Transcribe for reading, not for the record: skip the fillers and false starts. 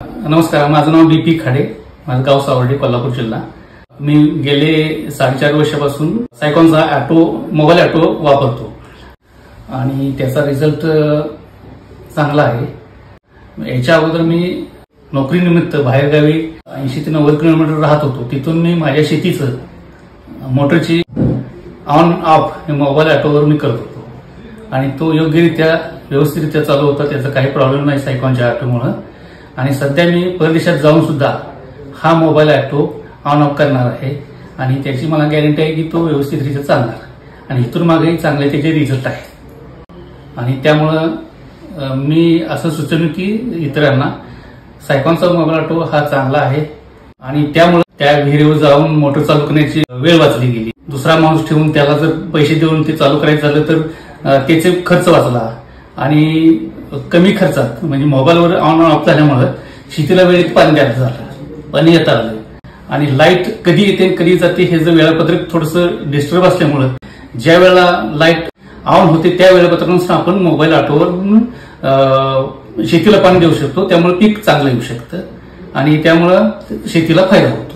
नमस्कार, माझं नाव डीपी खाडे, माझं गाव सावर्डे, कोल्हापूर जिल्हा। मी गेले 4.5 वर्षापासून सायकॉनचा मोबाईल ऑटो वापरतो आणि त्याचा रिझल्ट चांगला आहे। याच्या अगोदर मी नोकरीनिमित्त बाहेरगावी 80 ते 90 किलोमीटर राहत होतो। तिथून मी माझ्या शेतीचं मोटरची ऑन ऑफ हे मोबाईल ऑटोवर मी करत होतो आणि तो योग्यरित्या व्यवस्थितरित्या चालू होता। त्याचा काही प्रॉब्लेम नाही सायकॉनच्या ऑटोमुळे। आणि सध्या मी परदेशात जाऊन सुद्धा हा मोबाईल ऑटो ऑन ऑफ करणार आहे आणि त्याची मला गॅरंटी आहे की तो व्यवस्थितरित्या चालणार आणि इथून मागेही चांगले त्याचे रिझल्ट आहेत। आणि त्यामुळं मी असं सुचवलं की इतरांना सायकॉनचा मोबाईल ऑटो हा चांगला आहे आणि त्यामुळे त्या विहिरीवर जाऊन मोटर चालू करण्याची वेळ वाचली गेली। दुसरा माणूस ठेवून त्याला जर पैसे देऊन ते चालू करायचं झालं तर त्याचे खर्च वाचला आणि कमी खर्चात म्हणजे मोबाईलवर ऑन ऑफ झाल्यामुळे शेतीला वेळेत पाणी द्यायचं झालं, पाणी येता आलं आणि लाईट कधी येते कधी जाते हे जर वेळापत्रक थोडंसं डिस्टर्ब असल्यामुळे ज्या वेळेला लाईट ऑन होते त्या वेळापत्रकानुसार आपण मोबाईल ऑटोवर शेतीला पाणी देऊ शकतो। त्यामुळे पीक चांगलं येऊ शकतं आणि त्यामुळे शेतीला फायदा होतो।